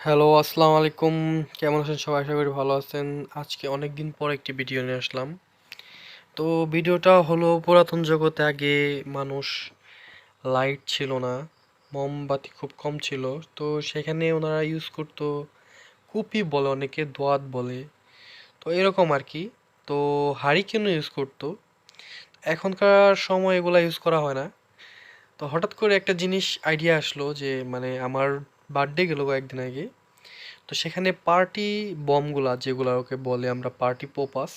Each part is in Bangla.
হ্যালো, আসসালামু আলাইকুম। কেমন আছেন সবাই? আশা করি ভালো আছেন। আজকে অনেক দিন পর একটি ভিডিও নিয়ে আসলাম। তো ভিডিওটা হলো পুরাতন জগতে আগে মানুষ লাইট ছিল না, মোমবাতি খুব কম ছিল। তো সেখানে ওনারা ইউজ করতো কুপি বলে, অনেকে দোয়াত বলে। তো এরকম আর কি। তো হারিকেনও ইউজ করতো। এখনকার সময় এগুলা ইউজ করা হয় না। তো হঠাৎ করে একটা জিনিস আইডিয়া আসলো যে মানে আমার বার্থডে গেল কয়েকদিন আগে। তো সেখানে পার্টি বমগুলা যেগুলা ওকে বলে আমরা পার্টি পোপাস,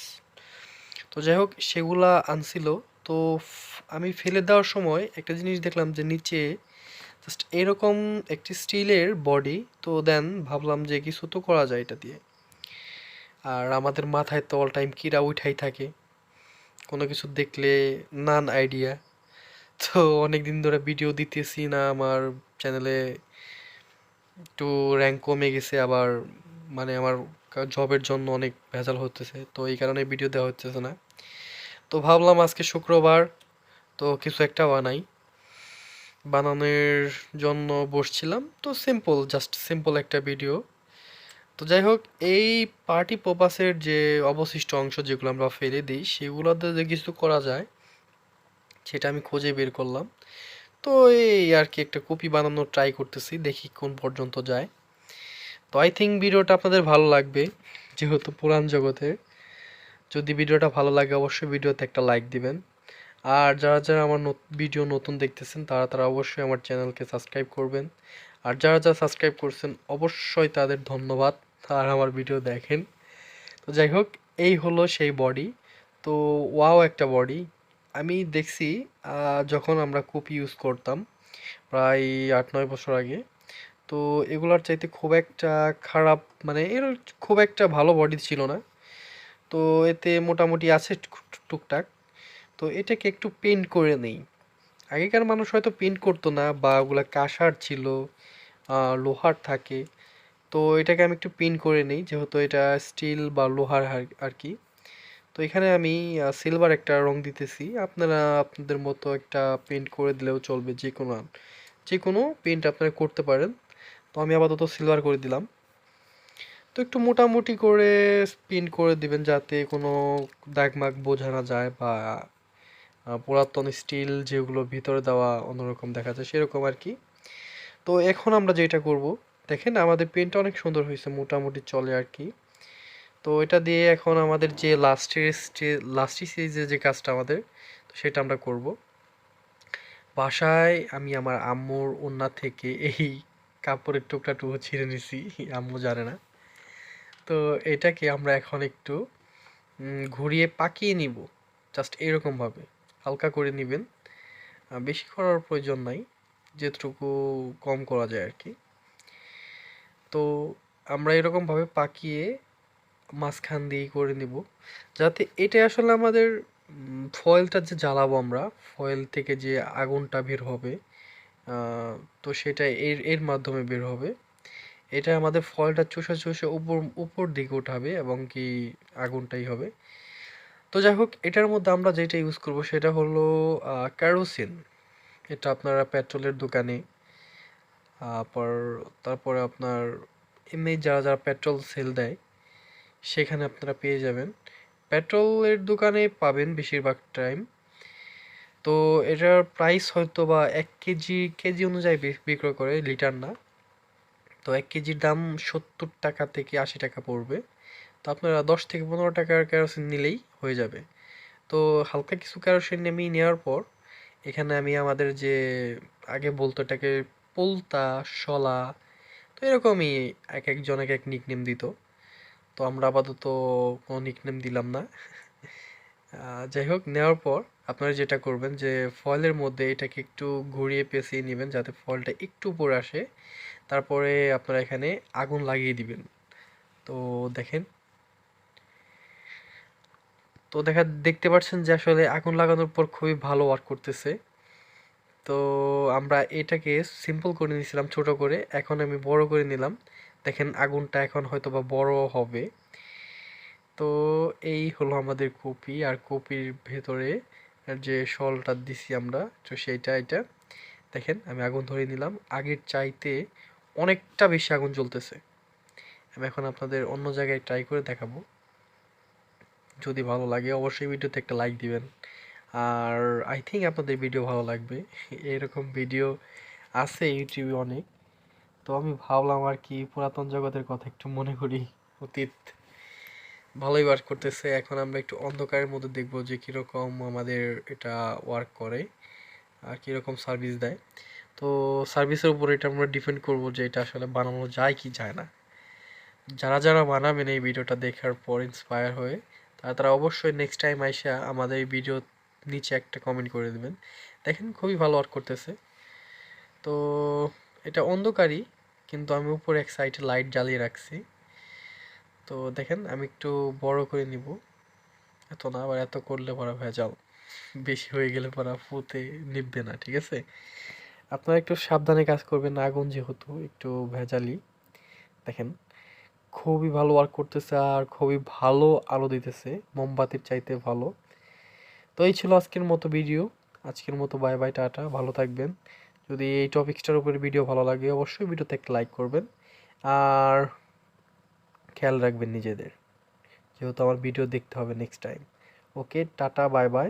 তো যাই হোক সেগুলা আনছিল। তো আমি ফেলে দেওয়ার সময় একটা জিনিস দেখলাম যে নিচে জাস্ট এরকম একটি স্টিলের বডি। তো দেন ভাবলাম যে কিছু তো করা যায় এটা দিয়ে। আর আমাদের মাথায় তো অল টাইম কিরা উঠাই থাকে, কোনো কিছু দেখলে নান আইডিয়া। তো অনেক দিন ধরে ভিডিও দিতেছি না, আমার চ্যানেলে একটু র্যাঙ্ক কমে গেছে আবার, মানে আমার জবের জন্য অনেক ভেজাল হতেছে, তো এই কারণে ভিডিও দেওয়া হচ্ছে না। তো ভাবলাম আজকে শুক্রবার, তো কিছু একটা বানানোর জন্য বসছিলাম। তো সিম্পল, জাস্ট সিম্পল একটা ভিডিও। তো যাই হোক, এই পার্টি পোপাসের যে অবশিষ্ট অংশ যেগুলো আমরা ফেলে দিই সেগুলোতে যে কিছু করা যায় সেটা আমি খুঁজে বের করলাম। তো এই আর কি একটা কপি বানানোর ট্রাই করতেছি, দেখি কোন পর্যন্ত যায়। তো আই থিঙ্ক ভিডিওটা আপনাদের ভালো লাগবে, যেহেতু পুরান জগতে। যদি ভিডিওটা ভালো লাগে অবশ্যই ভিডিওতে একটা লাইক দিবেন। আর যারা যারা আমার ভিডিও নতুন দেখতেছেন তারা তারা অবশ্যই আমার চ্যানেলকে সাবস্ক্রাইব করবেন। আর যারা যারা সাবস্ক্রাইব করছেন অবশ্যই তাদের ধন্যবাদ, আর আমার ভিডিও দেখেন। তো যাই হোক, এই হলো সেই বডি। তো ওয়াও একটা বডি। আমি দেখছি যখন আমরা কপি ইউজ করতাম প্রায় 8-9 বছর আগে, তো এগুলার চাইতে খুব একটা খারাপ, মানে এর খুব একটা ভালো বডি ছিল না। তো এতে মোটামুটি আছে টুকটাক। তো এটাকে একটু পেন্ট করে নেই। আগেকার মানুষ হয়তো পেন্ট করতো না, বা ওগুলা কাঁসার ছিল, লোহার থাকে। তো এটাকে আমি একটু পেন্ট করে নেই, যেহেতু এটা স্টিল বা লোহার আর কি। তো এখানে আমি সিলভার একটা রং দিতেছি, আপনারা আপনাদের মতো একটা পেন্ট করে দিলেও চলবে, যে কোনো যে কোনো পেন্ট আপনারা করতে পারেন। তো আমি আপাতত সিলভার করে দিলাম। তো একটু মোটামুটি করে পেন্ট করে দিবেন যাতে কোনো দাগমাগ বোঝা না যায়, বা পুরাতন স্টিল যেগুলো ভিতরে দেওয়া অন্যরকম দেখা যায় সেরকম আর কি। তো এখন আমরা যেটা করব, দেখেন আমাদের পেনটা অনেক সুন্দর হয়েছে, মোটামুটি চলে আর কি। তো এটা দিয়ে এখন আমাদের যে লাস্টের স্টেজে যে কাজটা আমাদের, তো সেটা আমরা করব। বাসায় আমি আমার আম্মুর ওন্না থেকে এই কাপড়ের টুকরাটুকু ছিঁড়ে নিছি, আম্মু জানে না। তো এটাকে আমরা এখন একটু ঘুরিয়ে পাকিয়ে নিব, জাস্ট এরকম ভাবে হালকা করে নিবেন। বেশি করার প্রয়োজন নাই, যেটুকু কম করা যায় আর কি। তো আমরা এরকমভাবে পাকিয়ে মাঝখান দিয়ে করে নিব, যাতে এটা আসলে আমাদের ফয়েলটা যে জ্বালাবো আমরা, ফয়েল থেকে যে আগুনটা বের হবে, আহ, তো সেটা এর এর মাধ্যমে বের হবে। এটা আমাদের ফয়েলটা চুষে চুষে উপর উপর দিকে উঠাবে এবং কি আগুনটাই হবে। তো যাই হোক, এটার মধ্যে আমরা যেটা ইউজ করব সেটা হলো কেরোসিন। এটা আপনারা পেট্রোলের দোকানে, তারপর তারপরে আপনার এমনি যারা যারা পেট্রোল সেল দেয় সেখানে আপনারা পেয়ে যাবেন। পেট্রোলের দোকানে পাবেন বেশিরভাগ টাইম। তো এটার প্রাইস হয়তো বা 1 কেজি কেজি অনুযায়ী বিক্রয় করে, লিটার না। তো 1 কেজির দাম 70 টাকা থেকে 80 টাকা পড়বে। তো আপনারা 10 থেকে 15 টাকার কেরোসিন নিলেই হয়ে যাবে। তো হালকা কিছু কেরোসিন আমি নেওয়ার পর এখানে আমি আমাদের যে আগে বলতো এটাকে পোলতা, শলা, তো এরকমই এক একজন এক এক নিকনেম দিত। তো আমরা আপাতত কোনো নিকনেম দিলাম না। যাই হোক, নেওয়ার পর আপনারা যেটা করবেন যে ফয়েলের মধ্যে এটাকে একটু ঘুরিয়ে পেঁচিয়ে নেবেন যাতে ফয়েলটা একটু উপরে আসে। তারপরে আপনারা এখানে আগুন লাগিয়ে দিবেন। তো দেখেন, তো দেখতে পাচ্ছেন যে আসলে আগুন লাগানোর পর খুবই ভালো ওয়ার্ক করতেছে। তো আমরা এটাকে সিম্পল করে নিয়েছিলাম ছোট করে, এখন আমি বড় করে নিলাম। দেখেন আগুনটা এখন হয়তো বা বড় হবে। তো এই হলো আমাদের কপি, আর কপির ভেতরে যে শলটা দিছি আমরা, তো সেইটা এটা দেখেন আমি আগুন ধরিয়ে নিলাম। আগের চাইতে অনেকটা বেশি আগুন জ্বলতেছে। আমি এখন আপনাদের অন্য জায়গায় ট্রাই করে দেখাবো। যদি ভালো লাগে অবশ্যই ভিডিওতে একটা লাইক দিবেন। আর আই থিঙ্ক আপনাদের ভিডিও ভালো লাগবে। এরকম ভিডিও আছে ইউটিউবে অনেক। তো আমি ভাবলাম আর কি পুরাতন জগতের কথা একটু মনে করি। অতীত ভালোই ওয়ার্ক করতেছে। এখন আমরা একটু অন্ধকারের মধ্যে দেখবো যে কীরকম আমাদের এটা ওয়ার্ক করে আর কীরকম সার্ভিস দেয়। তো সার্ভিসের উপর এটা আমরা ডিপেন্ড করবো যে এটা আসলে বানানো যায় কি যায় না। যারা যারা বানাবেন এই ভিডিওটা দেখার পর ইন্সপায়ার হয়ে, তারা অবশ্যই নেক্সট টাইম আইসা আমাদের এই ভিডিও নিচে একটা কমেন্ট করে দেবেন। দেখেন খুবই ভালো ওয়ার্ক করতেছে। তো এটা অন্ধকারই, কিন্তু আমি উপরে এক সাইডে লাইট জ্বালিয়ে রাখছি। তো দেখেন আমি একটু বড় করে নিব। এত না, আবার এত করলে পরা ভেজাল, বেশি হয়ে গেলে পরা ফুতে নিববে না, ঠিক আছে? আপনারা একটু সাবধানে কাজ করবেন, আগুন যেহেতু একটু ভেজালি। দেখেন খুবই ভালো ওয়ার্ক করতেছে আর খুবই ভালো আলো দিতেছে, মোমবাতির চাইতে ভালো। তো এই ছিল আজকের মতো ভিডিও। আজকের মতো বাই বাই, টাটা, ভালো থাকবেন। যদি এই টপিকসটার উপরে ভিডিও ভালো লাগে অবশ্যই ভিডিওতে একটা লাইক করবেন। আর খেয়াল রাখবেন নিজেদের, যেহেতু আমার ভিডিও দেখতে হবে নেক্সট টাইম। ওকে, টাটা, বাই বাই।